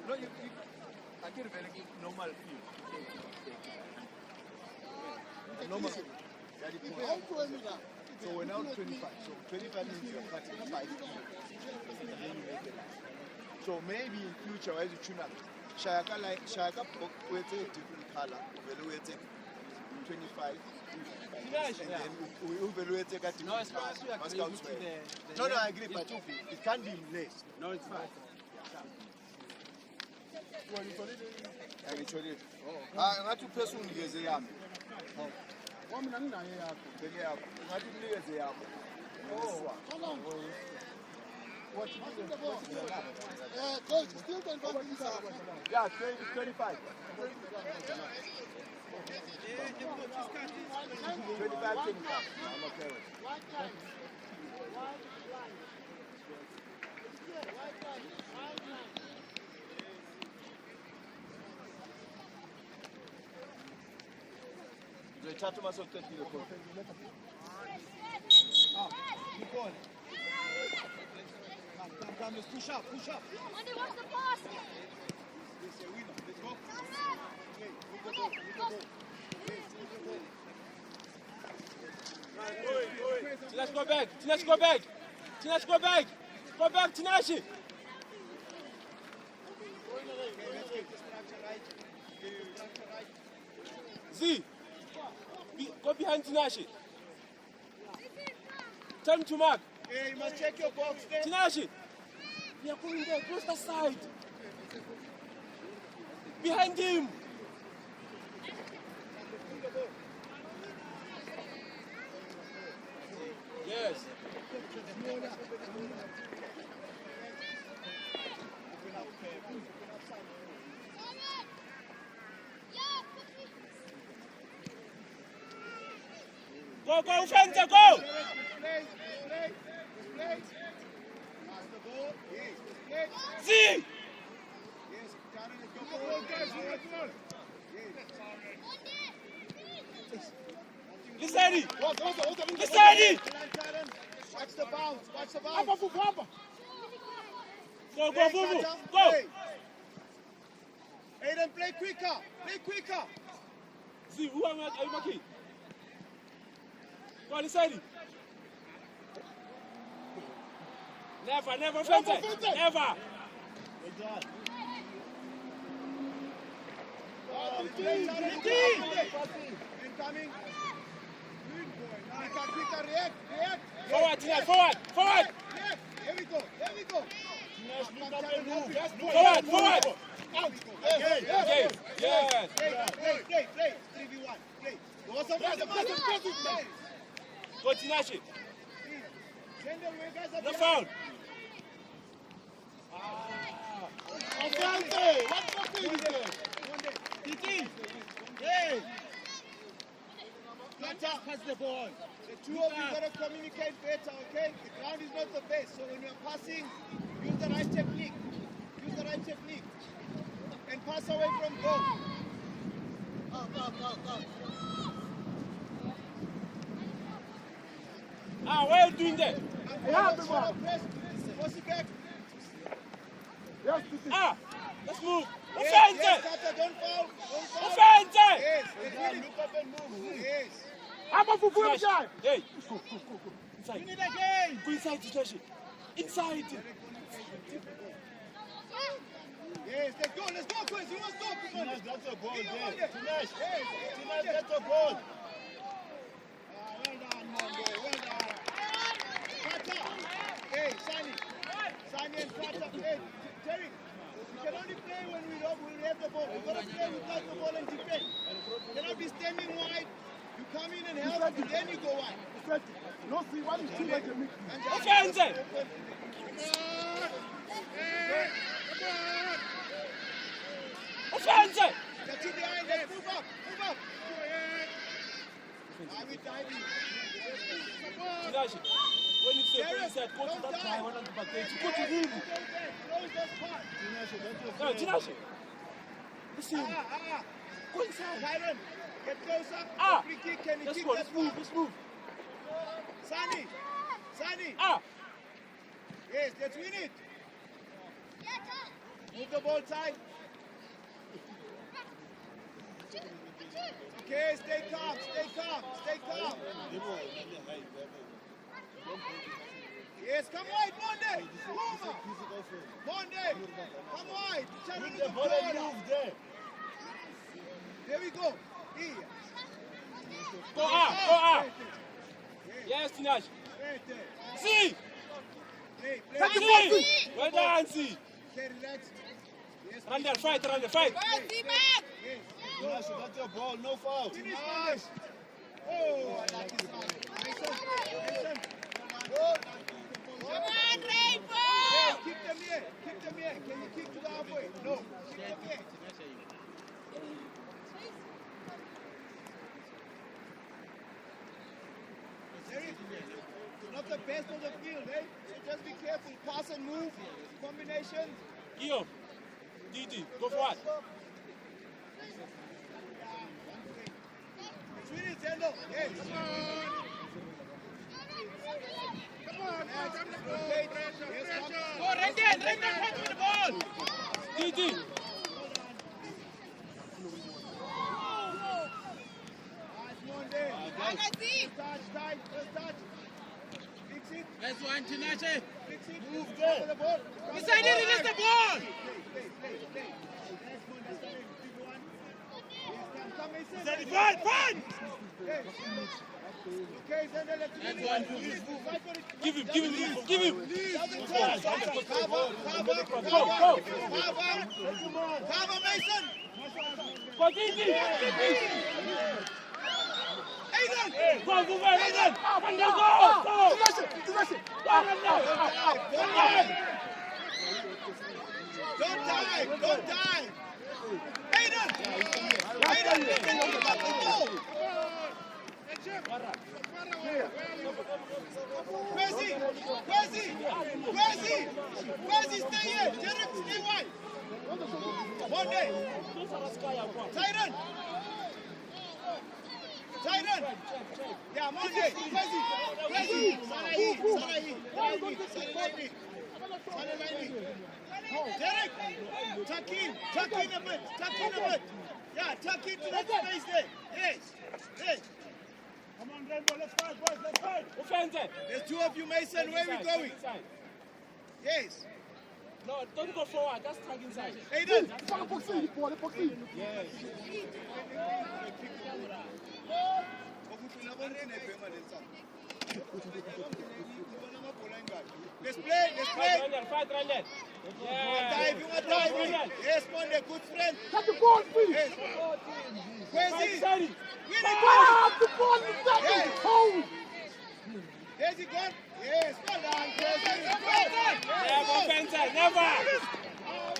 No, I get a very normal feel. Normal. So we're now 25. So 25 means you're cutting 5 kilos. So maybe in future, as you tune up, Shaka will take a different color, will take 25. And then we evaluate a different color. No, I agree, but it can't be less. No, it's fine. Ngathi uphesa unginikeze yami. Wami nanginayo yakho. Beke yakho. Ngathi unikeze yakho. What you do? Coach, still 25. Yeah, 25. 25. I'm okay with it. Tatu maso tetile kwa. Nicole. Come, let's push up. Monday, what's the pass? Let's go. Let's go back. Go back, Tinashi. Z. Go behind Tinashi. Tell him to mark. Hey, you must check your box there. Tinashi. We are going there. Close the side. Behind him. Yes. Go, Fanta, go! Z! Lisani! Watch the bounce. Go, Fufu! Go! Aiden, play quicker. Z, who are you marking? Go on, Lisani! Never, Fanta! Never! Incoming. Quicker, react. Forward, Tina, forward! Here we go. Forward! Out. Okay, yes! Play. 3v1. Play. Go, Tinashi! Send them where guys are No foul! Asante! What's the thing? Titi! Hey! Pass the ball. The two of you gotta communicate better, okay? The ground is not the best, so when you're passing, use the right technique. And pass away from goal. Ah, what are you doing there? Yeah, big man. Force it back. Yes, this is. Ah, let's move. Yes, Offense! Carter, don't foul. Don't foul. Offense! Yes, look up and move. Yes. I'm a fool, guy. Hey, Go. inside. Win it again. Go inside, Tinashi. Inside. Yes, let's go, Quincy. You must stop. Come on. That's a ball Be there. on there. Tinash, Yes, Tinash, that's a ball. well done, Monday. Well done. Carter. Hey, Sani and Carter. Hey, Terry. We can only play when we have the ball. We've got to play without the ball and defend. You cannot be standing wide. You come in and help, and then you go wide. No, see, what is too late to me? Offense! Offense! Get you behind us. Move up. We diving. Tinashi, when you say go inside, go to that guy, one of the back there. Go to him. Close that part. No, Tinashi. Listen, Ah. go inside. Tyron, get closer. Ah. Free kick. Can you Let's kick go, that let's move, far? let's move. Sani. Ah, Yes, let's win it. Move the ball tight. Okay, stay calm. Yes, come wide, Monday. Monday, come wide. Challenge the ball. There we go. Here. go up. Yes, Tinashi. Right there. See! Play. See! Well done, see! Stay relaxed. Yes, Run there, fight. yes. Tinash, that's a ball, no foul. Finish, Monday. Oh, I like this one. Listen. Yes, keep them here. Can you kick to the halfway? No. Keep them here. Not the best of the field, eh? So just be careful. Pass and move. Combination. Guillaume, Didi, go forward. Swing it, Zendo. Yes. Come on. Rotate. Yes, Go, Rendon, fight with the ball! Didi! First touch. Fix it. That's one, Tinashi. Fix it. Move there. The ball. Inside it, release the ball! Play. That's one. That's the big one. Yes, come, Mason. Run! Yes. Okay, Zender, let's win it. One. Fight for it. Give him! Doesn't touch. Cover, Mason. Go, Didi! Aiden. Go, Aiden! Go! Don't die. Aiden. Kwesi, stay here. Derek, stay wide. Monday. Tyron. Yeah, Monday. Kwesi. Sarahi. Derek, tuck in a bit. Yeah, tuck into that space there. Yes. Come on, Rainbow, let's fight, boys, let's fight. Offense! There's two of you, Mason. Where are we going? Inside. Yes. No, don't go forward, just tag inside. Aiden. Yes. Let's play. Fight, Randall. Diving. Yes, Monday, good friend. Catch the ball, please. Yes. Kwesi. Sorry. Win it, The ball is Yes. hold. There's it gone. Yes, well done, Kwesi. Never, offense, never.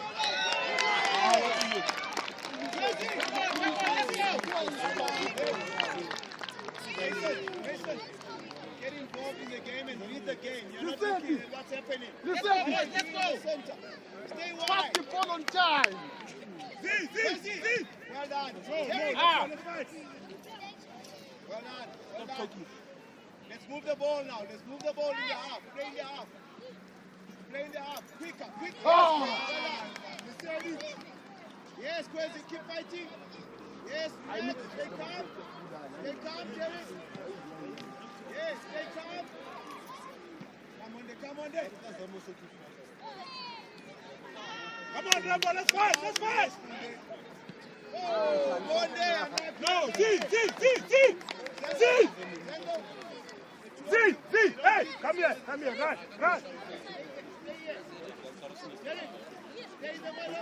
Mason, get involved in the game and read the game. You're not looking at what's happening. Listen. Let's go. Stay Pass wide. the ball on time. Well done. Ah! Well done. Stop talking. Let's move the ball now. Let's move the ball in the half. Play in the half. Play in the half. Quicker, quicker. Oh. Yes, Kwesi, keep fighting. Yes, yes. Stay calm. Stay calm, Jerry. Yes, stay calm. Come on there. Come on, Rambo, let's fight, let's fight. Oh, one there. No, see. Hey, come here, run. Stay in the middle.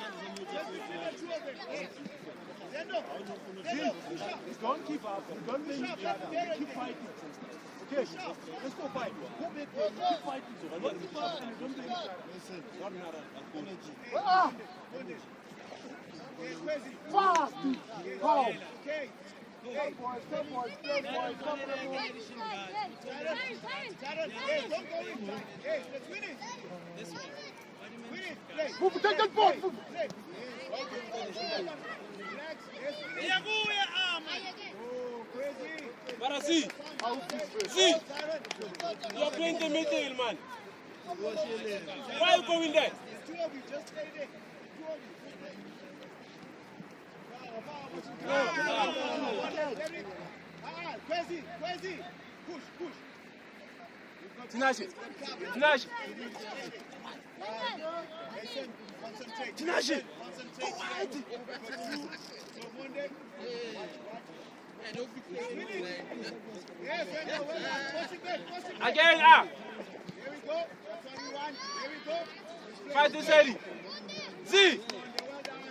Just between the two of them. Zendo. Don't give up. Don't make each other. Keep fighting. Okay, let's go fight. Go back there. Keep fighting. Don't give up and don't make each other. Fast. Go. Okay. Step boys. Come on. Sharon, hey, don't go inside. Hey, let's win it. Win it. Play. Move, take that ball. Move. Play. Relax. Yes, win it. Oh, crazy. But see, you are playing the middle, man. Why are you going there? There's two of you. Just stay there. Two of you. Kwesi. Push. Tinashe. Listen, concentrate. Tinashe. Concentrate. Yes, push it back. Again, Here we go. That's what we want. Here we go. Fight this ready. See. Well done.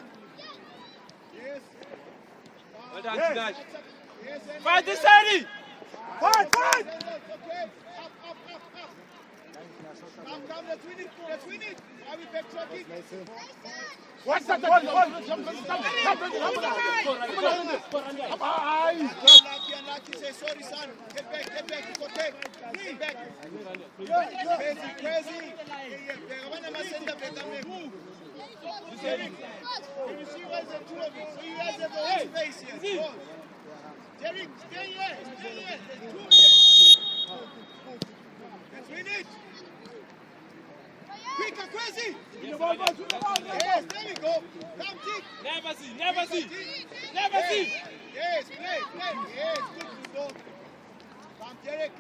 Yes. Well done, Tinashe. Yes, Fight this ready. Fight. okay. Up. Come, let's win it. Are we backtracking? What's that? Jump. Unlucky. Say sorry, son. Get back. Get back. Crazy. Move. Can you see where's the two of you? So you guys have the whole space here. Jerry, stay here. There's two here. Let's win it. Quicker, Crazy. Yes, there we go. Come, Tick. Never see. Yes, play. Yes, good go. Come, Derek.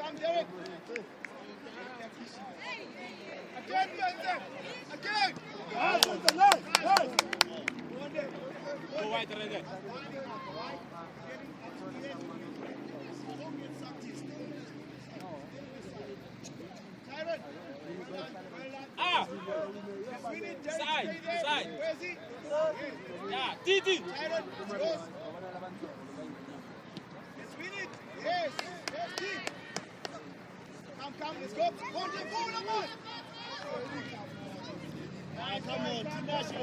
Again. Go wide, Rene. Ah! Side. Yeah, Titi. Let's win it. Yes, Tick. Come, let's go. Hold the ball, man. Come on, Tinashe.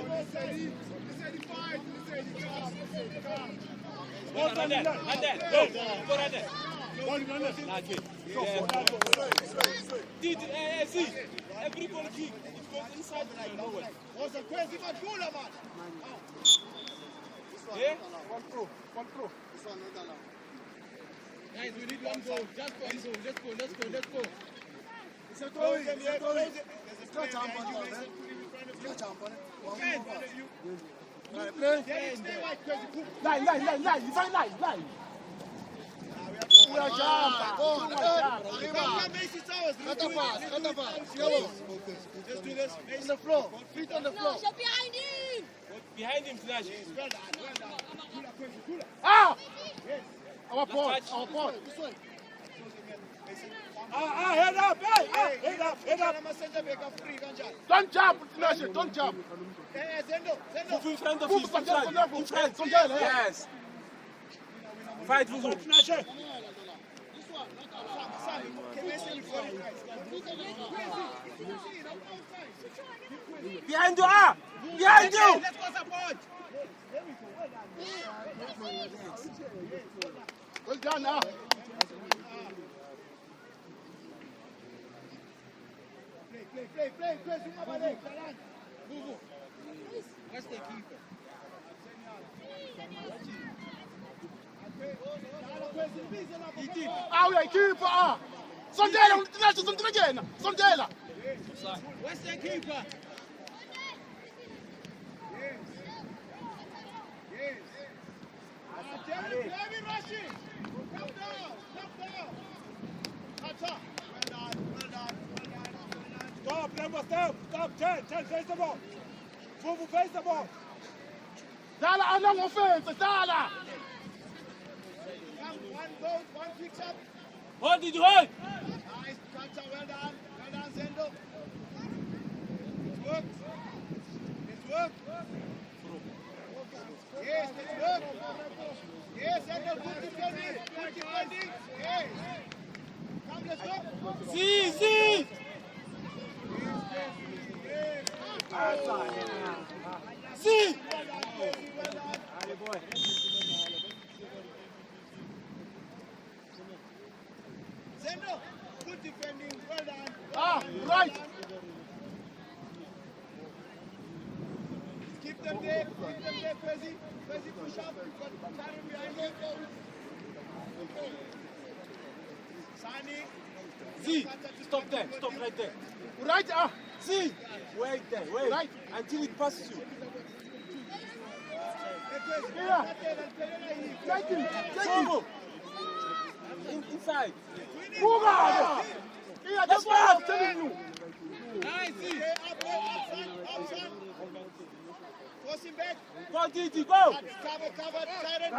Titi, see. Every ball kick, it goes inside the line. Nowhere. Was a crazy man, man. Yeah? One pro. Guys, we need one goal. Just one goal. Let's go. It's a Close them here. throw. There's a player jump behind on you, it, man. Jump on it. Ken, Play. stay right, crazy. Cool. Line. You find line. We are jump. Come, Macy Towers. Cut the pass. Just do this. On the floor. Feet on the floor. No, behind him! Behind him, Tinashe. Well done. Cooler. Ah! Yes. Our point. touch. This way. Head up, head up. Don't jump, Tinashe. Don't jump. Zendo. Move in front of Move him. from there. Yes. Fight, Vuzu. Tinashe. Behind you, behind you. Let's go support. Well done now. Play. That's the keeper. Ah, uyayikhipha ah. Sondela unathi sondela sondela. Western keeper. Yes. Jerry rushing. Come down. Well done. Stop, Rembo, stop. Chen, face the ball. Fufu, face the ball. Dala anang offense, Dala. Come, one goes, one picks up. Hold it. Nice, Kanta, well done, Zendo. It's worked. Yes, it's worked. Yes, Zendo, good defending. Yes. Come, let's go. See. See. Zendo, good defending, well done. Ah, right. Keep them there, Kwesi. Kwesi, push up. You've got Karen behind you. Sani. See. Stop there. Stop right there. Right ah. See. Wait there. Right. Until it passes you. Here. Take him. Fufu. Inside. Move on. Here, that's what I'm telling you. Nice. Okay, up front. Force him back. Go, Didi, go. Cover, Tyrant,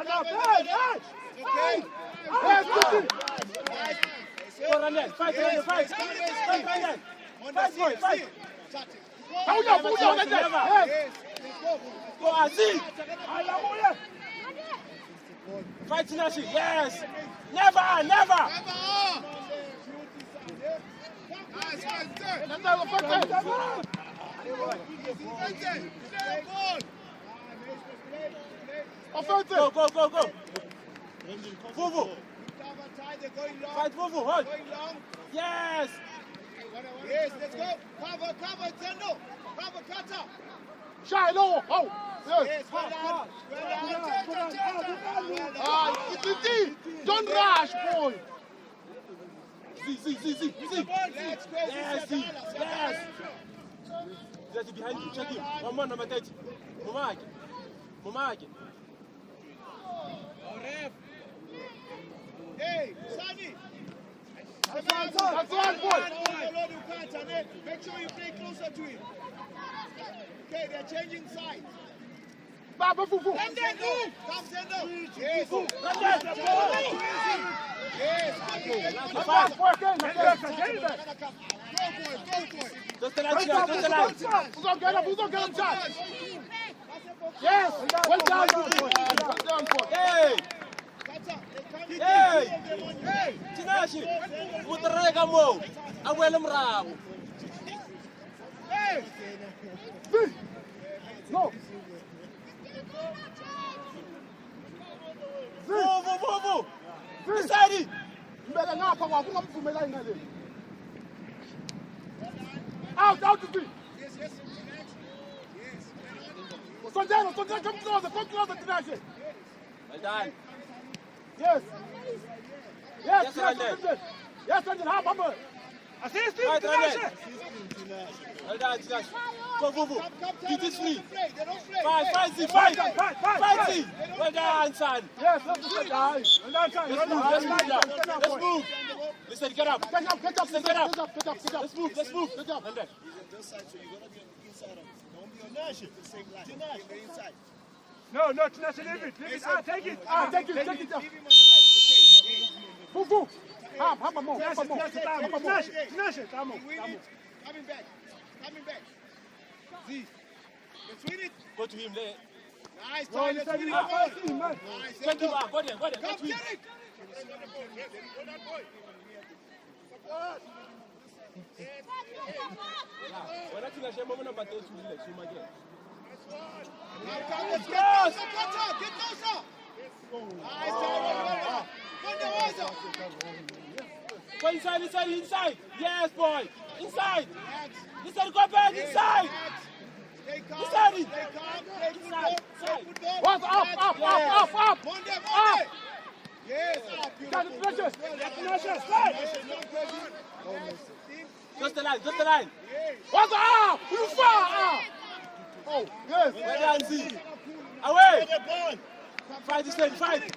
Hey. Okay. Yes, listen. Nice. Go, Ranel. Fight, Ranel. Fight, Ranel. Fight. How you put down like that? Yes. Yes, let's go. Go, Aziz. Fight, Tinashi. Yes. Never. Nice, good. That's our first time. Offensive. Go. Fufu. They're going long. Fight, Fufu. Hold. Going long. Yes. Yes, let's go. Cover, Zendo. Cover, Kata. Shy low. Oh. Yes. Yes, well done. Ah, it's don't rush, boy. See. Let's go. Yes. Just behind you. Check him. One more, number 30. Mumake. Hey, Sani. That's one, boy. Make sure you play closer to him. Okay, they're changing sides. Baba Fufu. Come, Zendo. Yes. Yes. Fast work in. Go for it. Just the line. Who's gonna get him, John? Yes. Well done, boy. Hey. Hey. Tinashi. Utrega mo. Awela mrao. Hey. No. Fufu. Inside. Mbele ngapha kwakungamvumela ingale. Out to be. Yes. Sondela, come closer, Tinashi. Well done. Yes, Ranel. Yes, Hammer. Assist him, Tinashi. Well done, Tinashi. Go, Fufu. Beat this free. They don't play. Fight. Well done, son. Yes, let's die. Let's move. Listen, get up. Catch up. Let's move. Good job. And then. This side, so you're gonna be on the inside of it. Don't be on the same line. The inside. No, Tinashi, leave it. Take it. Take it. Leave him on the right. Okay. Fufu. Hammer more. Tinashi, Tamo. Coming back. Z. Let's win it. Go to him there. Nice try. Let's win it. Nice. Take him out. Go there. Come, Let's win. Derek. When I Tinashi, I'm number 10 to relax. You might get. Let's get closer. Get closer. Nice try. Go inside. Yes, boy. Inside. Inside, go back. Inside. Stay calm. Inside. Play football. What's up? Monday. Yes, Got it, Precious. Tinashe, slide. Just the line, just the line. What's up? You far? Oh, yes. Well done, Z. Away. The ball. Fight this thing, fight.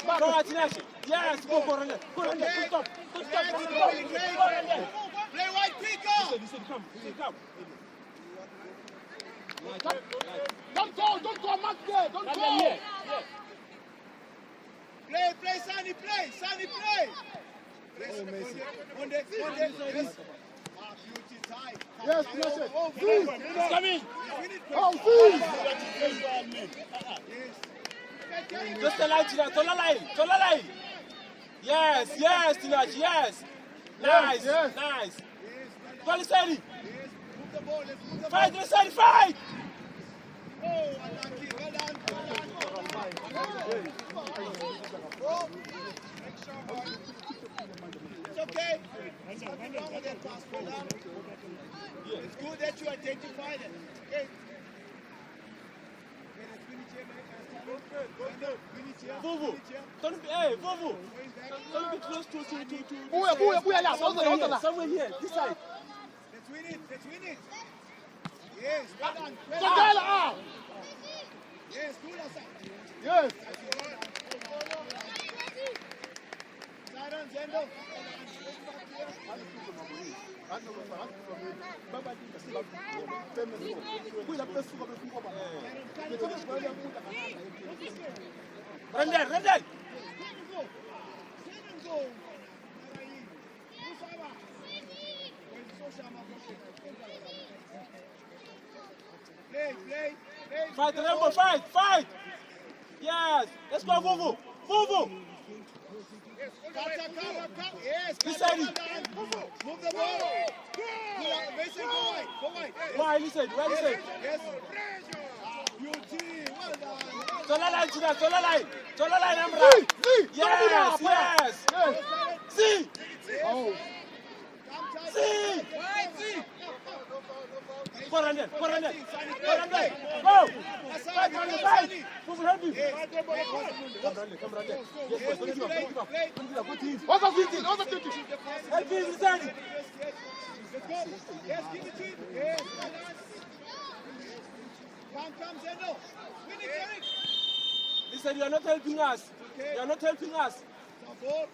Go out, Tinashe. Yes, go for it. Go on there. Good stop. Good stop. Good stop. Go on there. Play white picker. He said, come. He said, come. Don't go, Mark there. Don't Come go. here. Play, Sunny, play. Sunny, play. On the, yes. Beauty tie. Yes, Precious. Oh, Please. It's coming. Oh, please. Just the line, Tinashe. Tola line. Tola line. Yes, yes, Tinashe. Yes. Nice. yes. Nice. Go, Lisani. Yes, move the ball, let's move the ball. Fight, Lisani, fight. Oh, unlucky. Well done. Oh, extra one. It's okay. There's nothing wrong with that pass, well done. It's good that you identified it. Okay. Vuvu. Don't be, hey, Vuvu. Don't be close to. Booyah, Somewhere here, this side. Let's win it. Let's win it. Yes, well done. Well So done. Tyler, ah. Yes, good outside. Yes. Siren, Zendo. Run there. Send him go. Play. Fight, Rambo, fight. Yes, let's go, Vuvu. Yes, This side. move the ball. Mason, go wide. Why, listen. Yes. Beauty. Well done. Tola line, Amra. Yes. See. Oh. See. Go run there. Go. Fight. Vuvu, help me. Come run there. Yes, boy, don't give up. What's the 50? Help me, Lisani. Let's go. Yes, give it to him. Yes, well done. Come, Zendo. Win it, Eric. Listen, you are not helping us. Okay. You are not helping us. Stop ball.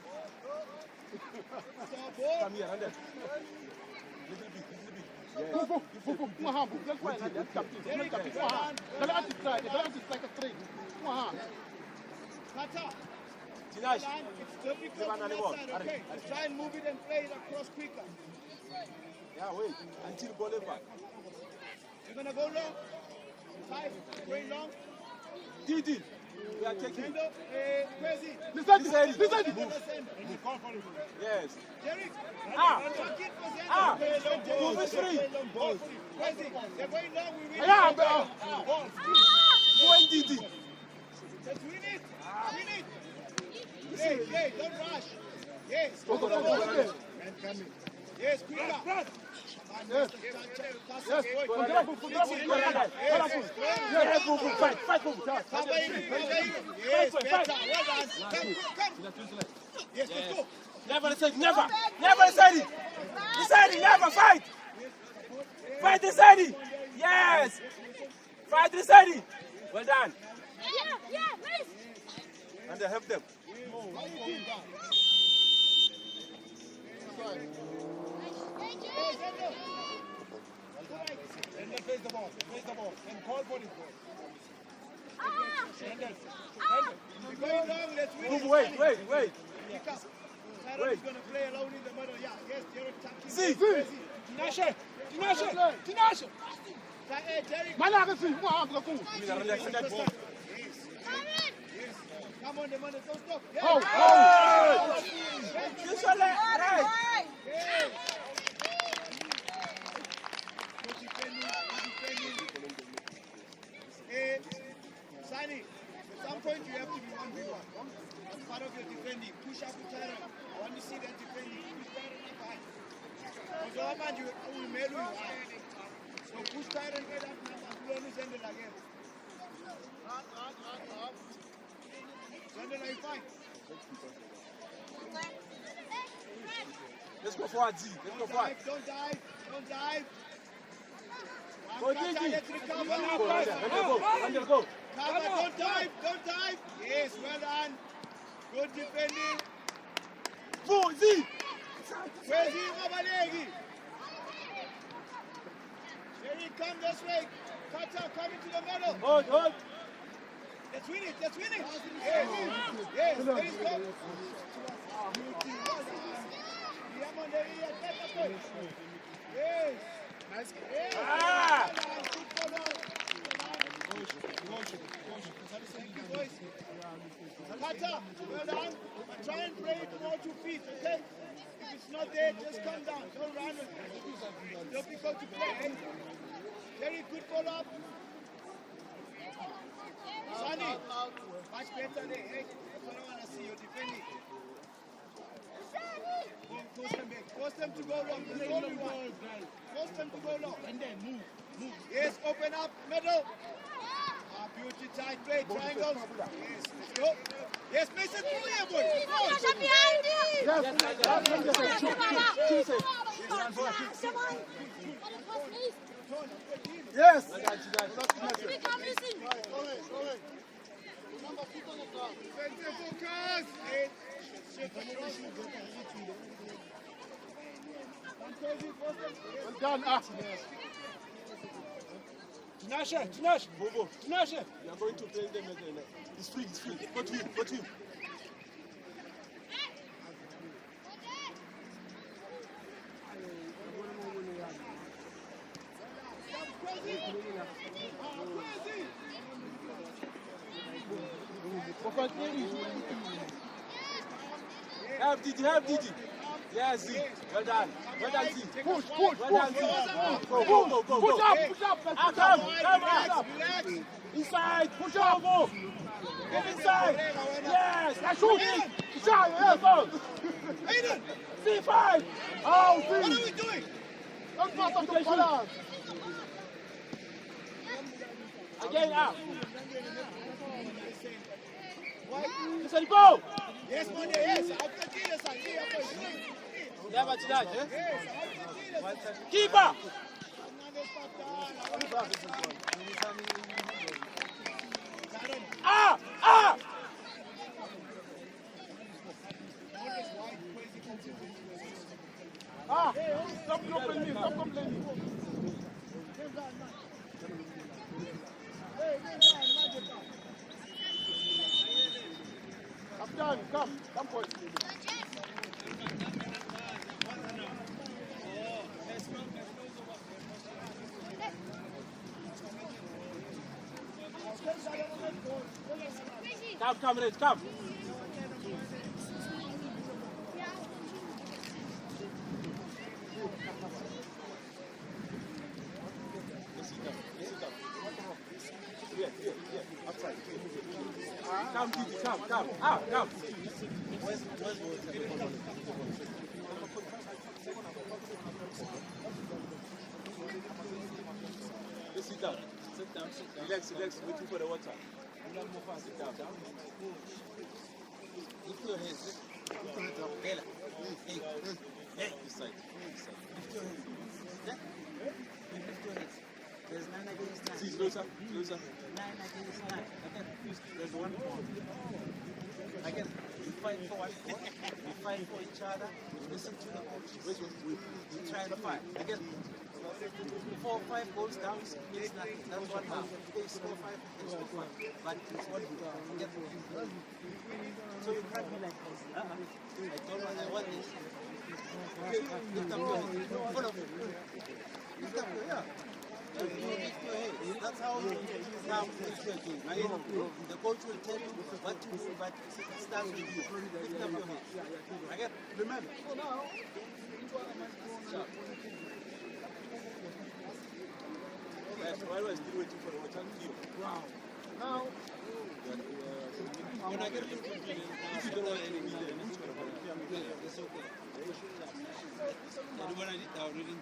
Come here, run there. Little bit. Kata. Tinashe. It's difficult on that side, okay? Let's try and move it and play it across quicker. Yeah, wait. Until ball back. You're going to go long. Five, going long. Didi. We are taking. Zendo, Kwesi. Listen. Yes. Derek. Ah. Chuck it for Zendo. Move is free. Kwesi. They're going long. We win. Yeah, Go and Didi. Let's win it. Win it. Play. Don't rush. Yes. Yes, quicker. Yes. Fight. Cover him. Yes, better. Well done. Come. Yes, let's go. Never said it. Never fight. Fight Lisani. Yes. Fight Lisani. Well done. Yeah, please. And they help them. And then face the ball. And call for it. We're going long. Let's win it. Wait. Pick up. Tyron is going to play alone in the middle. Yeah, yes, Derek touching. See. Tinashe. Hey, Derek. Relax on that ball. Yes. Come on, the man. Don't stop. Yes. Oh. This one, right. Yes. Good defending. Hey, Sani, at some point you have to be 1v1. That's part of your defending. Push up with Tyron. I want to see that defending. Push Tyron up high. Because all man, you will mail you high. So push Tyron, get up number. You don't send it again. Send it like fine. Let's go forward, Z. Let's go forward. Don't dive. Don't dive. Go, Gigi. Let's recover. Go. Cover. Don't dive. Don't dive. Yes, well done. Good defending. Four, Z. Where's he? Mabalegi. Jerry, come this way. Kata, come into the middle. Hold. Let's win it. Let's win it. Yes. Yes. There is go. Yes. Nice. Yes. Ah. Good follow. Thank you, boys. Kata, well done. But try and play it more to feet, okay? If it's not there, just come down. Don't run with it. Don't be go to play. Very good follow up. Sunny, much better there. Hey, that's what I want to see. You're defending. Force them back. Force them to go long. That's all we want. Force them to go long. And then move. Yes, open up. Middle. Beauty tight play. Triangles. Yes, let's go. Yes, Mason, through here, boy. Yes. Well done, Tinashe. Bobo. Tinashe. You are going to play them again. It's free. Go to him. Have Didi. Yes, Z. Well done, Z. Push. Well done, Z. Go. Push up. Come up. Inside. Push up. Go. Get inside. Yes. Now shoot. Shot. Yeah, go. Aiden, Oh, what are see. we doing? Don't pass up the balance. Again up. Listen, go. Yes, Monday, yes. After Jesus, I see Never to that, Yes, after Jesus. Keeper. Ah! Stop complaining. Captain, come for it. Come, Rich, come. Yeah. Outside. Come, Gigi, come. Come. Let's sit down. Relax, waiting for the water. Sit down. Lift your hands. Bella. Hey. This side. Lift your hands. Lift your hands. There's 9 against 9. See, closer. 9 against 9. There's 1 more. Again, we fight for one sport. We fight for each other. We listen to the coaches. We try to fight. Again, 4 or 5 goals down is nothing. That's what happens. They score 5, they score 5. But it's what we get. So you can't be like this. I told you I want this. Okay, lift up your head. Follow me. Lift up your head. That's how you come into a game. The coach will tell you what to do, but it starts with you. Lift up your head. Again, remember. While we're still waiting for the water, wow. Now, when I get into the if you don't want any media, it's okay. When I did that, I didn't.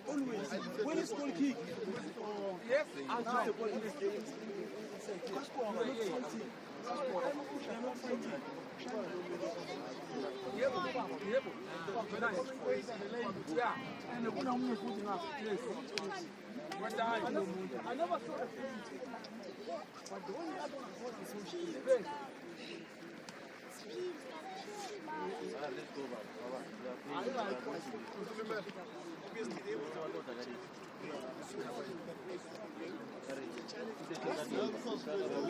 Always. When it's goal kick, yes, I'll just the ball in this game. I never saw a but the only other one was so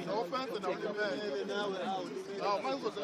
No offense, now we're out. Now, my was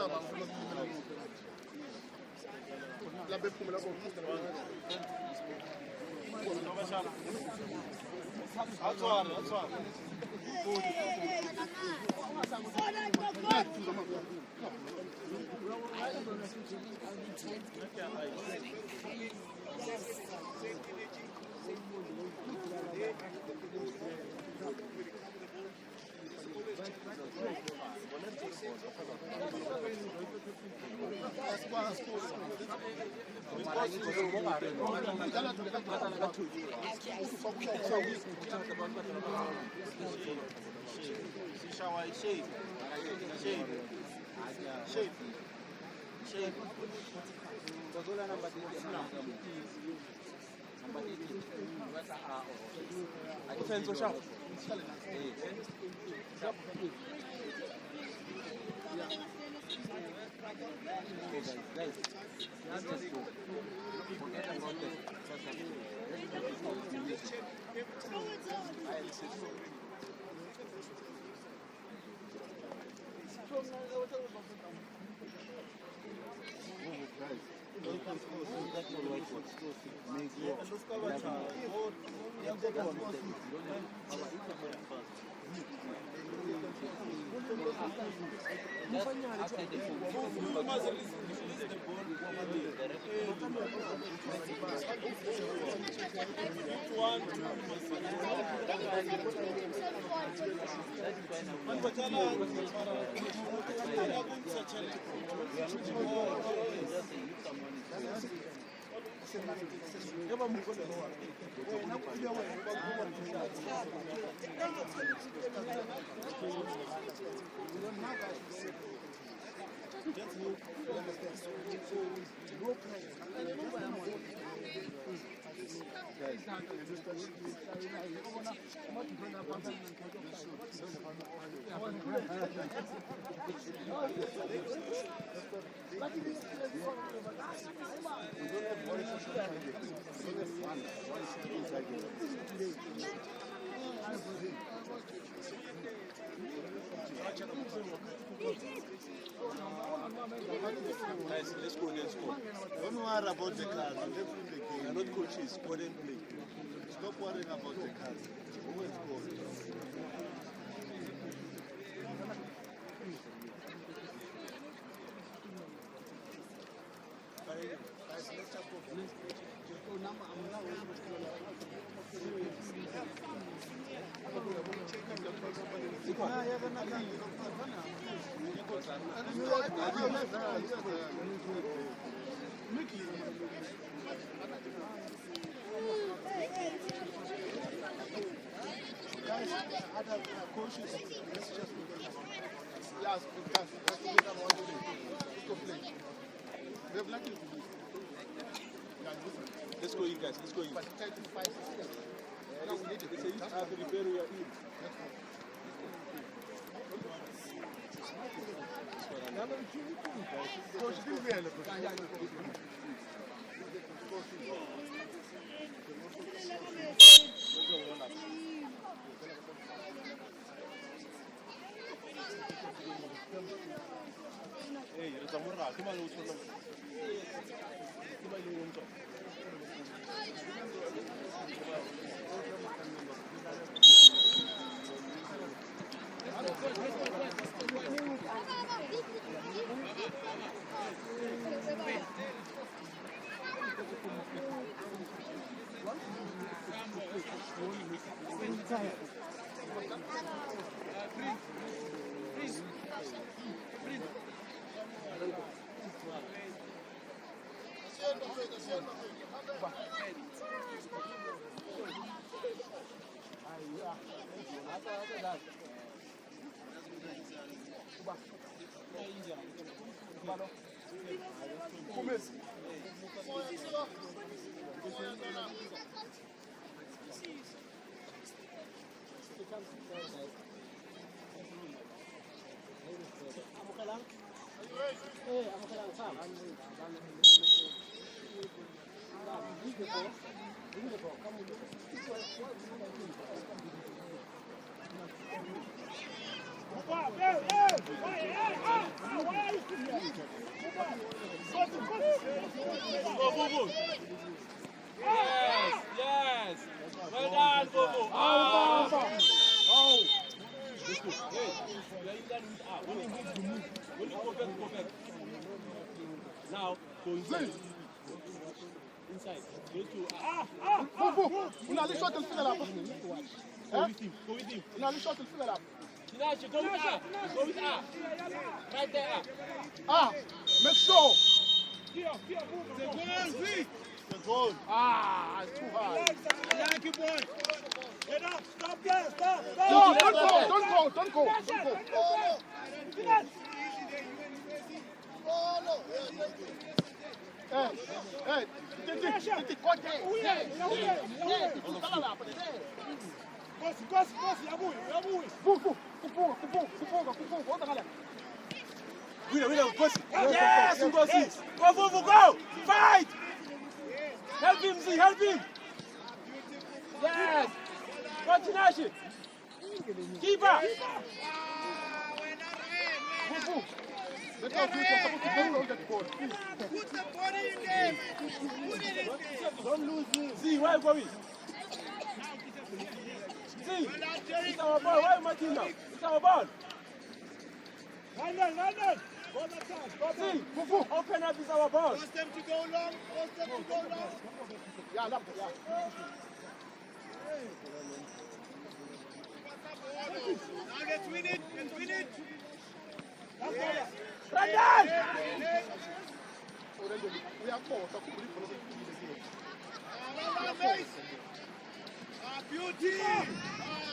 Guys, let's go against score. Don't worry about the cars. We are not coaches, score and play. Stop worrying about the cars. Always go. Let's go in, guys. Let's go in. Coach, Yes, yes. Well done, Bobo. Let's go. Hey, you are in that with R. When you move, you move. When you go back. Now, go inside. Inside. Go to Unalisha tulifika hapo. Go with him. Go with him. Unalisha tulifika hapo. Tinashe, go with R. Go with R. Right there. Make sure. The goal. It's too high. Yankee boy. Get up. Stop there. Stop. No, don't go. Hey, Winner, Kosi. Yes, Kosi. Go, Fufu, go. Fight. Help him, Z, help him. Yes. Continue. Keeper. Put the body in there. Put it in there. Don't lose me. Z, where are you going? Z, it's our ball. Why are you marking now? It's our ball. London. See, open up is our ball. Force them to go long. Yeah. Now let's win it. Yes. Brandon! We are four. Beauty.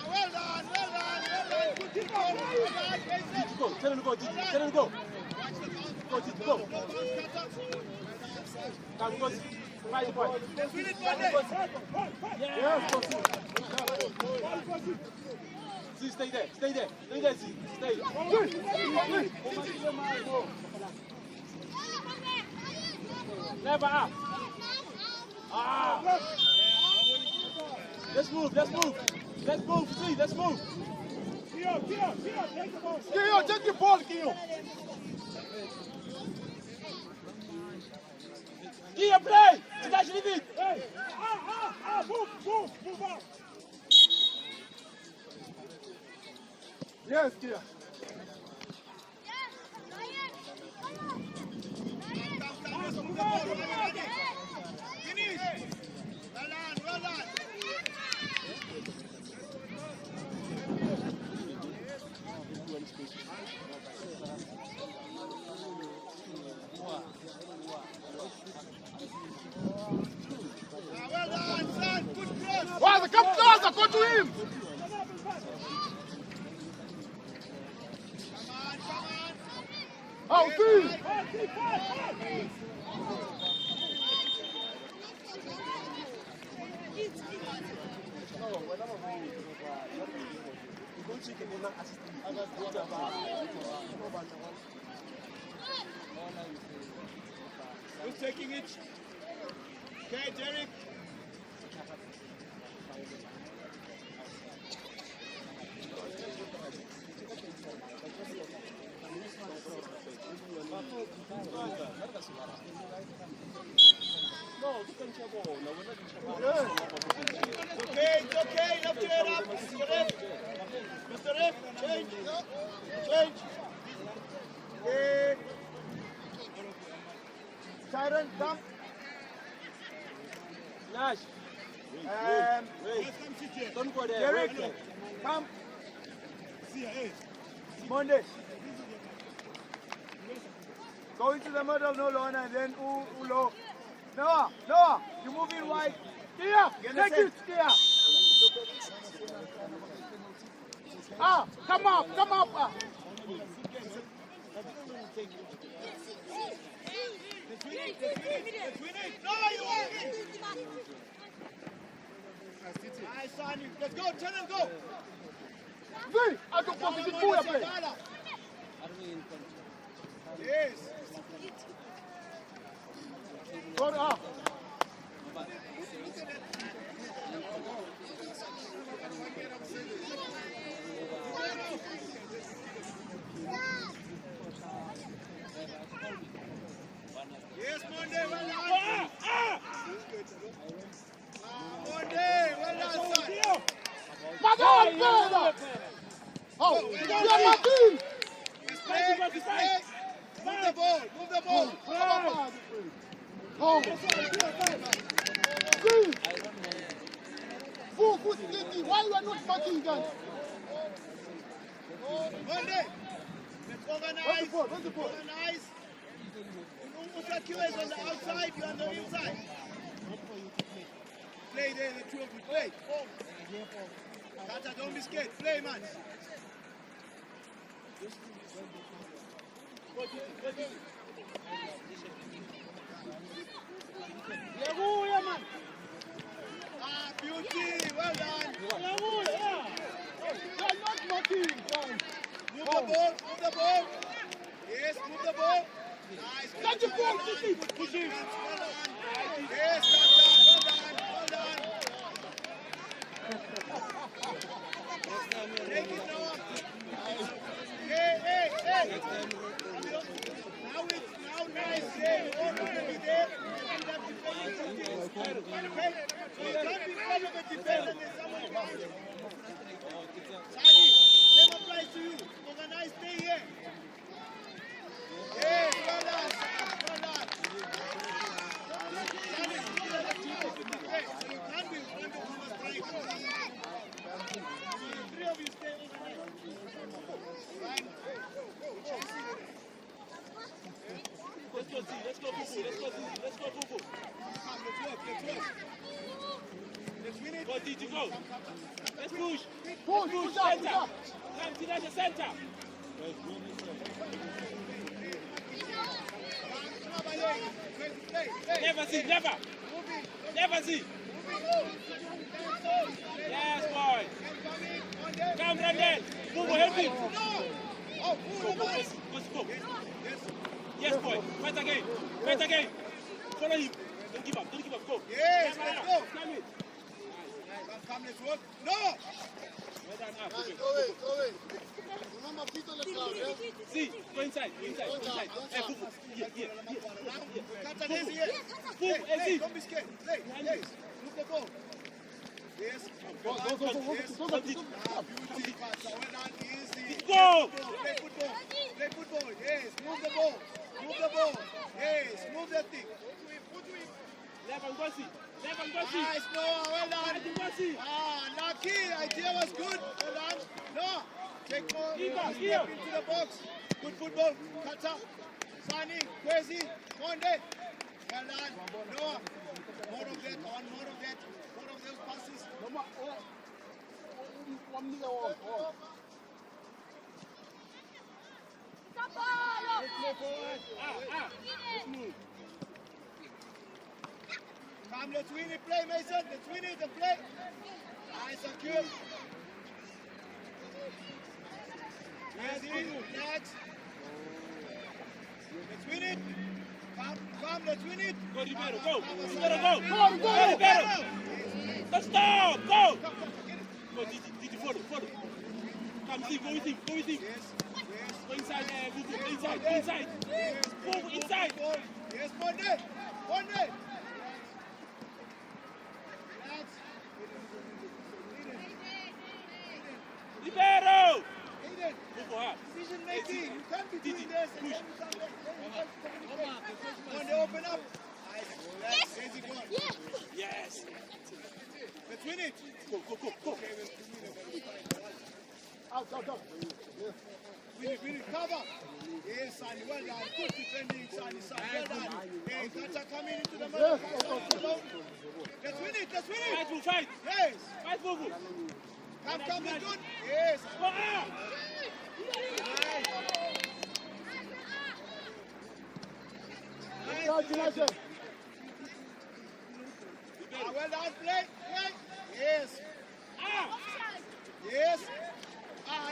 Well done. Good Go. Tell him to go. Go. Come, go. Fight the ball. Let's win it one day. Yes, go. See, stay there, see. Stay. Never up. Let's move. See, let's move. Kio, take the ball. Kio, take the ball, Kio. Kio, play. Leave it. Hey. Move up. Yes, Kio. Finish. Well done. Well done, son. Good cross. Wow, come closer, go to him. Come on. Oh, see. Who's taking it? Okay, Derek. It's okay. Lift your head up, Mr. Ref. Change. Okay. Siren, come. Nash. Don't go there. Derek, come. Monday. Go into the middle, no longer, and then Ulo. Noah, Noah, you move in wide. Here, take it, here. Ah, come up. Ah. Nice, Sonny. Let's go, tell him go. See, I can focus the ball up there. Yes. Go up. Yes, Monday, well done. Monday, well done, son. Madame, further. Oh, yeah, Martin. Play. Move the ball, move the ball. Oh. See. Who's thinking? Why you are not marking guns? Monday, let's organize. Where's the ball? Organize. Musakiwa is on the outside, you're on the inside. Play there, the two of you, play. Kata, don't be scared, play, man. Ah, beauty, well done. They are not marking guns. Move the ball. Yes, move the ball. Nice. Get the ball, Kiki. Push him. Well done. Yes, well done. Take it, Noah. Hey. Now nice. Hey, all of them be there. And that defense. So you can't be in front of the defense and then someone behind you. Sadi, same applies to you. Organize, stay here. Hey, well done. Sadi, hey, so you can't be in front of the strike. So the three of you stay organized. Fine. Let's go, Fufu. Come, let's work. Let's win it. Go, Titi, go. Let's push. Push Center. up. Come to the center. Never see. Yes, boy. Come, Randall. Fufu, help him. Let's go. Yes, boy. Fight again. Follow him. Don't give up. Go. Yes, let's go. Come in. Come, let's work. No! Well done, up. Okay. Go away. Remember, Peter Leclerc. See, go inside. Hey, Fufu. Here. Kata, there's here. Fufu, Hey, don't be scared. Play. Move the ball. Yes. Go. Ah, beauty. Kata, well done. Easy. Go! Play football. Yes, move the ball. Yes, move that thing. Left and go see. Nice, Noah, well done. Lucky, idea was good. Well done. Noah, take more step into the box. Good football. Kata, Sani, Kwesi, Monde. Well done. Noah, more of that, more of those passes. Come, let's win it, play, Mason. Let's win it and play. Nice and cute. Next. Let's win it. Come, let's win it. Go, Ribeiro, go. Ribeiro, go. Go. Ribeiro. Let's stop. Go. Go, Titi, follow. Come, see, go with him. Yes. Go inside, Fufu. Inside. Fufu, inside. Yes, Monde. Ribeiro. Aiden, Fufu, ha. decision making. You can't be doing this and then you can't. Monde, open up. Nice. Easy goal. Yes. Let's win it. Go. Out. We need cover. Yes, Sonny, well done. Good defending, Sonny. Well done. Hey, Kata coming into the middle. Let's win it. Fight. Yes. Fight, Bubu. Come, let's do it. Yes. Congratulations. Well done, play. Yes. Yes.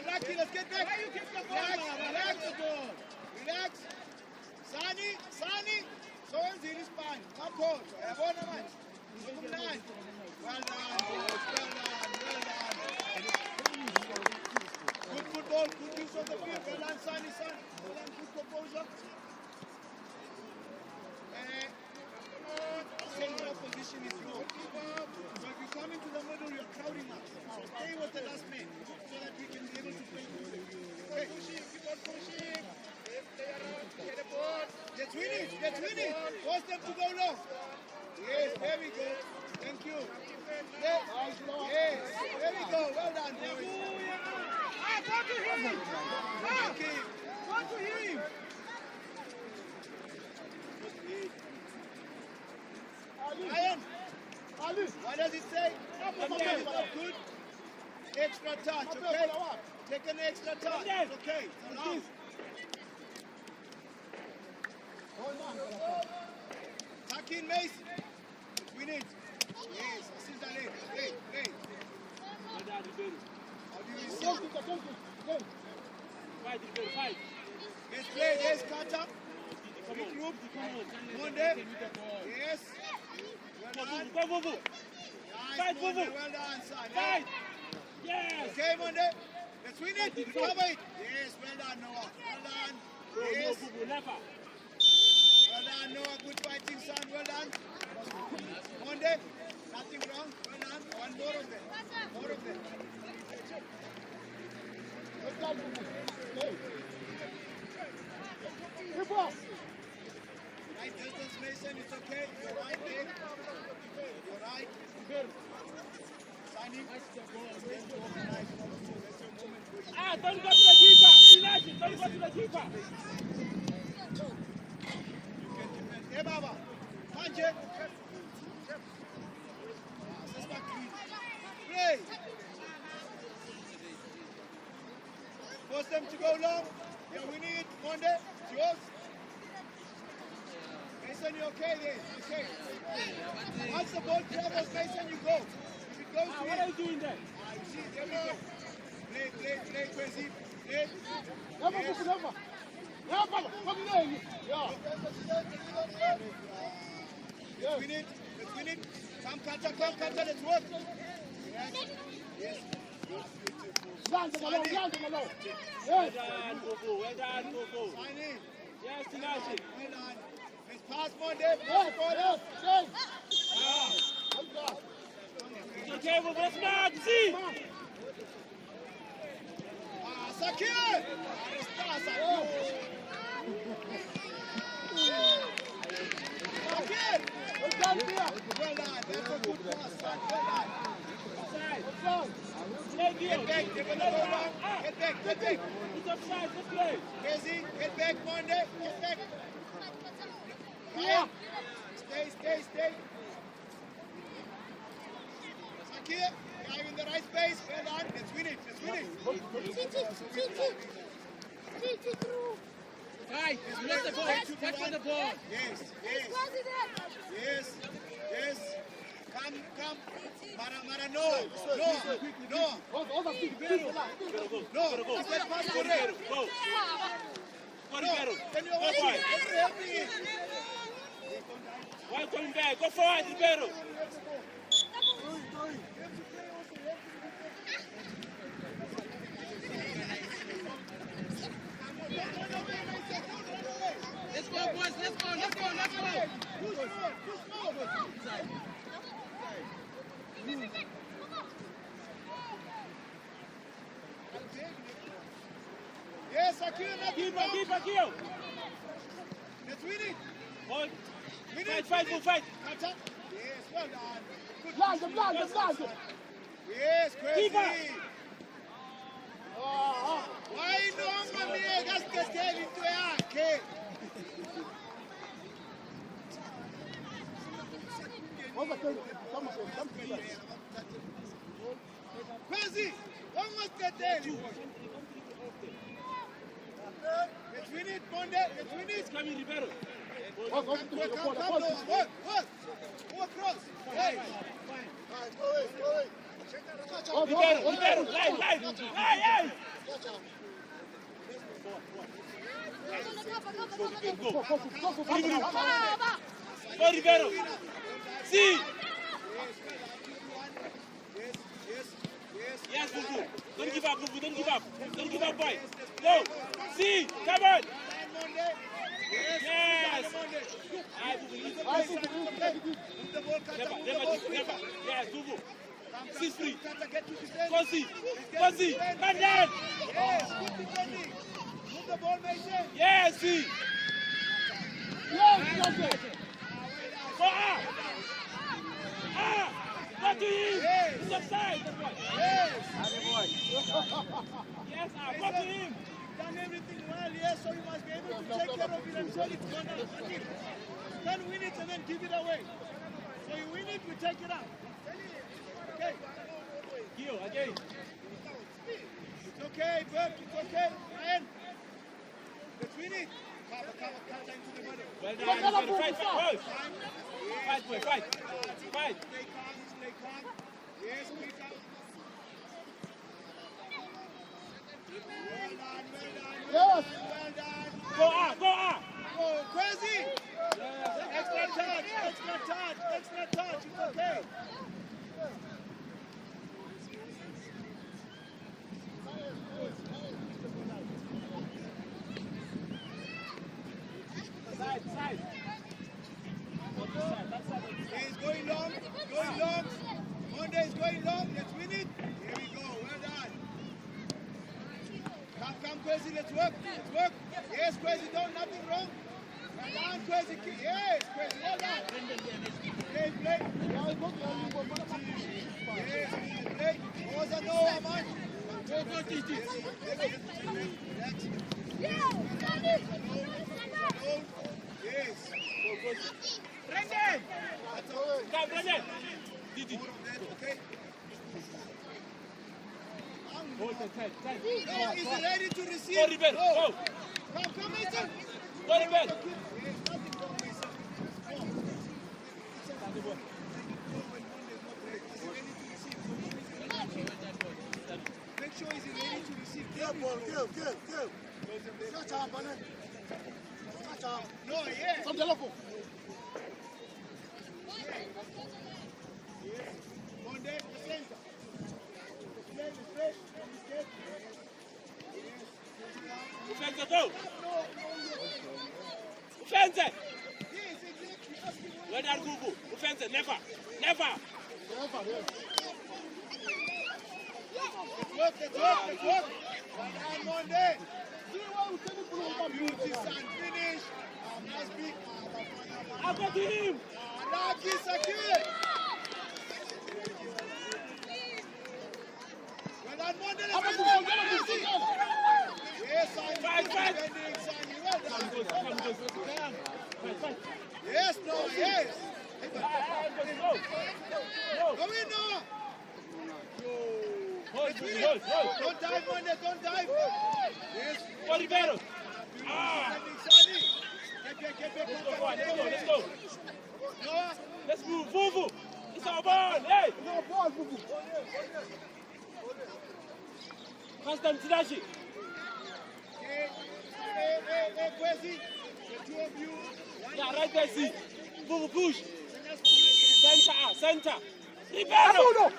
Lucky, let's get back. Relax. Sani. So is in his spine. Come on. Well done. Good football, good use of the field. Well done, Sani. Well done, good composure. Central position is low. So if you come into the middle, you're crowding us. So stay with the last man so that we can be able to play good. Okay. Keep on pushing. Play around. Get the ball. Let's win it. Force them to go long. Yes, there we go. Thank you. Yes, there we go. Well done, boys. Go to him. Go to him. Ali. What does it say? Good. Extra touch, okay? Take an extra touch. It's okay. Tuck in, Mason. Win it. Yes, assist Ali. Play. How do you receive? Fight. Let's play. Yes, Kata. Regroup. Monday. Yes. Well done. Go, Bubu. Nice, Fight, Monday. Bubu. Well done, son. Fight. Yes. Okay, Monday. Let's win it. Recover it. Yes, well done, Noah. Well done. Yes. No, Bubu, never. Well done, Noah. Good fighting, son. Well done. Monday. Nothing wrong. Well done. One more of them. Good job, Bubu. Hey. Good ball. Right distance, Mason. It's okay. You're right there. You're right. Signing. Don't go to the keeper. Don't go to the keeper. Hey, Baba. Punch it. Play. Force them to go long. You're winning it. Monday. It's yours. Mason, you okay there? Okay. Once the ball travels, Mason, you go. If it goes to What are you doing there? you see, there we go. Play, crazy. Play. Never. Yeah, Baba. Come here. Yeah. Let's win it. Come, Kata, let's work. Yes. Land them alone. Well Yes. done, Bubu. Sign in. Yes, Tinashi. Well done. Let's pass Monday. Yes. It's okay, Bubu. Let's not see. Sakir! Sakir! Good job, Pia. Well done. That's a good pass, son. Well done. Good job. Play, Gio. Get back. They're going to go wrong. Get back. It's offside. Let's play. Crazy. Get back, Monday. Get back. Yeah. Stay. Sakir, you're in the right space. Well done. Let's win it. Right. Let's the ball. Catch for the ball. Yes. Come. Mara, Noah. Hold on. No. Let's pass for it. Go. No. Can you Go forward. Why coming back? Go forward, Ribeiro. Let's go, boys. Let's go. Yes, Akira. Keeper, Gio. Let's win it. Hold. Win it. Fight. Kata. Yes, well done. Good. Land them. Yes, crazy. Keeper. Why no one has to tell it to her? Quasi, almost get there. Let's win it, Monday. Let's win it. Coming, Ribeiro. Come, Go across. Hey. Ribeiro, line. Go, Ribeiro. See. Yes, Bubu. Don't give up, Bubu. Don't give up. Don't give up, boy. Go. See. Come on. Yes. Never. Yes, Bubu. See free. Kosi. Come down. Yes, good defending. Move the ball, Mason. Yes, see. Yes. Go up. Go to him. Yes. It's offside. Yes. Yes, go to him. Done everything well, yes, so you must be able to take care of it until it's gone out. You can't win it and then give it away. So you win it, you take it out. Okay. Gio, again. It's okay, Burke, it's okay. Ryan. Let's win it. Cover, into the middle. Well done, you fight. Fight, boy, fight. Stay calm. Yes, quick out. Well done. Go up. Oh, crazy. Extra touch. It's okay. Side. He's going long. Monday is going long. Let's win it. Here we go. Well done. Come, Crazy. Let's work. Yes, Crazy. Nothing wrong. Well done, Crazy. Yes, Crazy. Well done. Play. Yes, play. Rosa, no, Aman. Go, Titi. Relax. Yes. Brendan! Come, Brendan! Didi. Okay. Hold the tight. No, he's ready to receive. Go, Ribeiro, go! Come, Mason. Go, Ribeiro! Yes, nothing wrong, Mason. Make sure he's ready to receive. Give. Catch up, man. No, yeah. From the local. Monday, center. Straight. Offense, go! Offense! Yes, exactly. Well done, Bubu. Offense, never. Let's work. On Monday. Beauty son, finish. Must be. I'll go to him. Lucky Sakir. Well done, Monday. Yes, Fight. Yes, no, yes. Go. Go in now. Hold. Don't dive, Monday, don't dive. Yes. Go, Ribeiro. Get back. Let's go. Noah. Let's move, Bubu. It's our ball. Hey. No ball, Bubu. Constant Tidashi. Hey, Kwesi. The two of you. Yeah, right there, see. Bubu, push. Center. Ribeiro.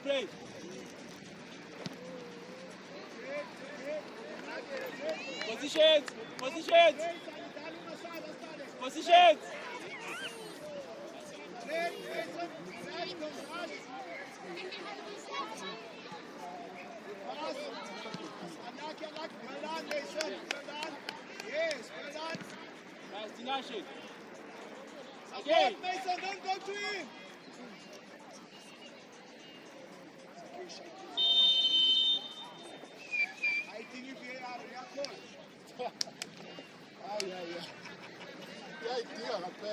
Play. Positions. Support Mason, don't go to him. I think if you are a call. Ay, ay, ay. Ya, tío, la pe.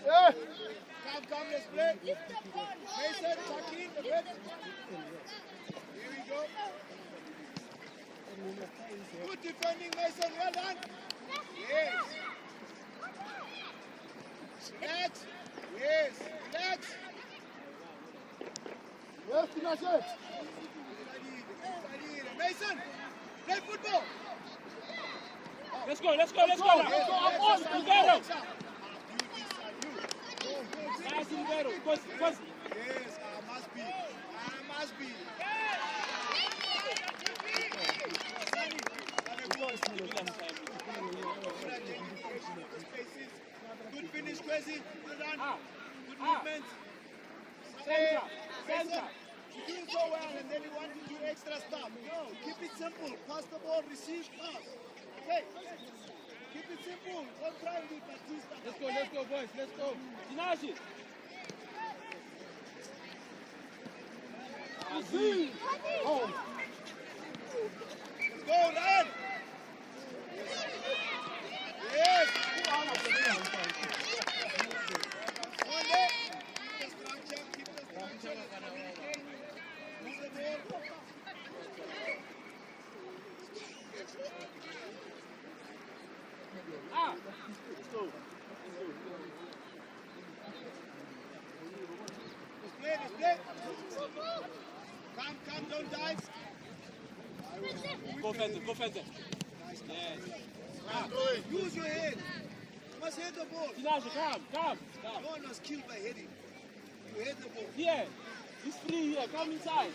Eh, Come, let's play. Mason, Joaquin, the best. Here we go. Good defending, Mason. Well done. Yes. Relax. Yes. Relax. yes, Tinashe. Mason, play football. Let's go, let's go, let's go. Yes, I'm on. Rivero. yes, Nice, Rivero. First. yes, must be. Must be. Good finish, Kwesi. Well done. Good movement. Center. You do so well and then you want to do extra stuff. No, keep it simple. Pass the ball, receive, pass. Okay. Keep it simple. Don't try and do Batista. Let's go, boys. Let's go. Tinashi. Oh, Go, run. Yes. One day. Keep the structure. Keep the structure. Communicate. Move the ball. Let's play. Come, don't dive. Go further. Yes. Use your head. You must hit the ball. Tinashi, come. No one was killed by heading. You hit the ball. Here. It's free here. Come inside.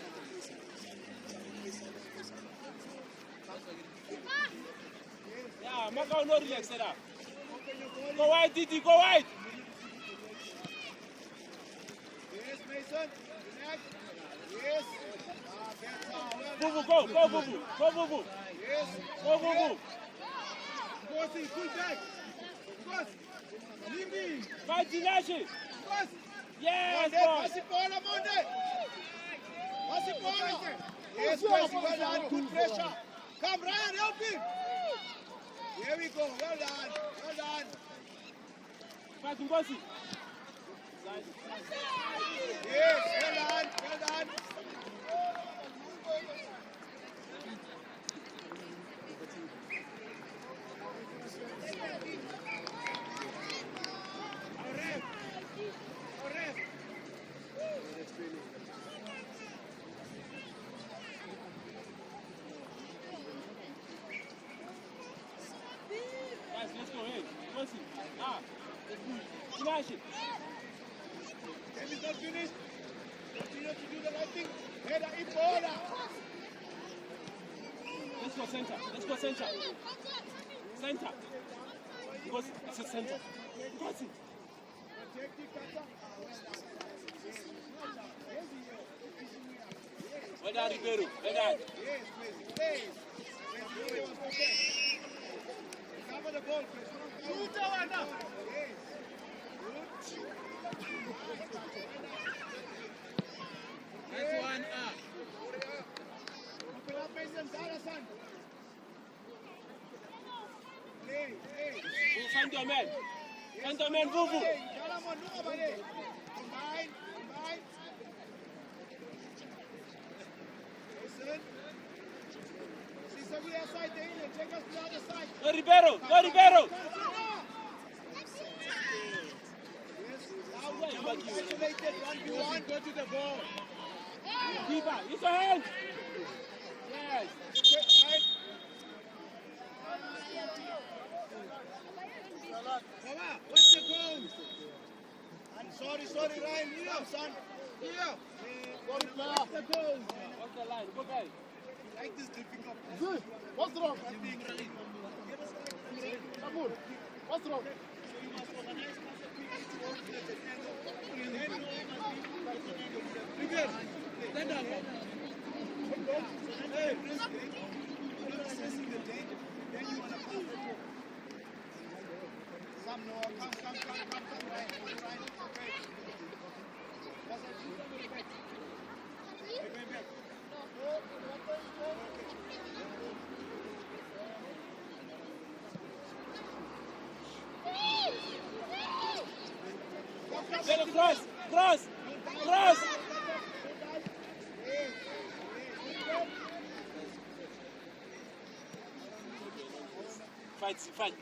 Yeah, Macau no relax it up. Open your body. Go wide, Didi, go wide. Yes, Mason. Relax. Yes. Better. Bubu, go, Bubu. Go, Bubu. Yes. Go, Bubu. Crossing, pull back. Cross. Leave me. Fight Tinashi. Cross. Yes, Monday, boy. pass it ball, Monday. Pass it ball. Yes, Kwesi, well done. Good pressure. Come, Ryan, help him. Here we go. Well done. Fight Ngozi. Yes, well done. Guys, let's go. Hey, Ngozi. Tinashi. Game is not finished. Continue to do the right thing. Header in order. Let's go center. Center. Because it's a center. Ngozi. Take the cutter. Well done, Rivero. Well done. Yes, please. Okay. Cover the ball, please. Shoot our now. Yes. Good. That's one up. Open up, Mason. Dalasan. Play. Find your man. Bubu. Dalamon, no over there. Combine. Mason. See somebody outside there. Take us to the other side. Go Rivero. Yes. Now, isolated 1v1. Go to the ball. Keeper. It's your hand. Yes. Right. Baba, what's the goal? I'm sorry, Ryan. Here, son. Here. What's the goal? What's the line? Go guys. Like this difficult. Z, what's wrong? Sabur, what's wrong? You must organize stand up. Hey, you're not assessing the date, then you want to pass the ball. Come, Ryan. Okay. That's it. Going back. Better cross. Fight.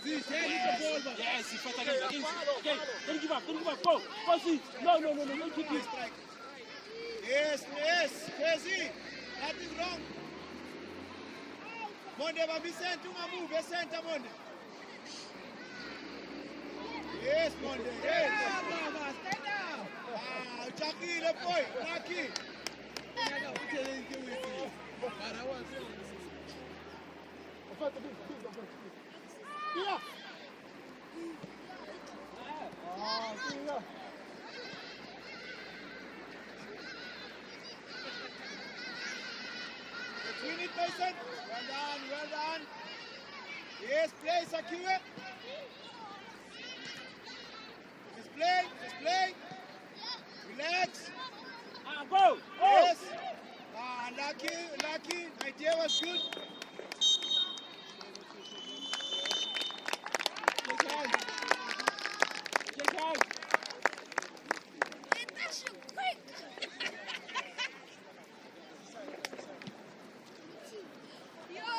Yes, he fight again. Don't give up. Go, see. No, don't kick it. Yes, Crazy. Nothing wrong. Monde, Babi sent to my move. Center, Monde. Yes, Monde. Yes. Mama, stand up. Jackie, the boy. Jackie. Yeah. Between it, Tyson. Well done. Yes, play, Sakira. Just play. Relax. Go. Yes. Lucky. Idea was good. Shake hands. That's you quick. Yo.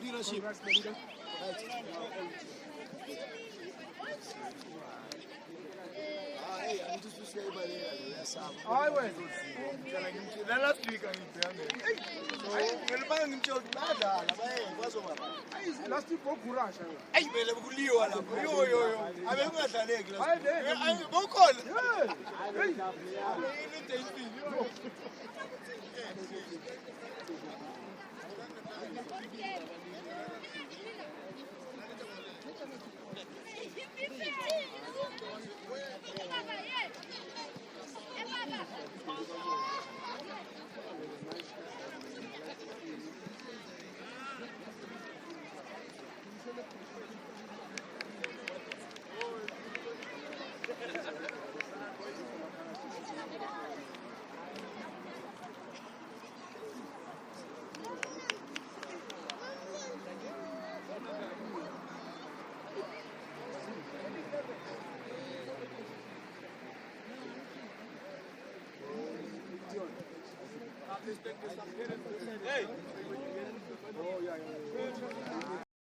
Leadership. Hey.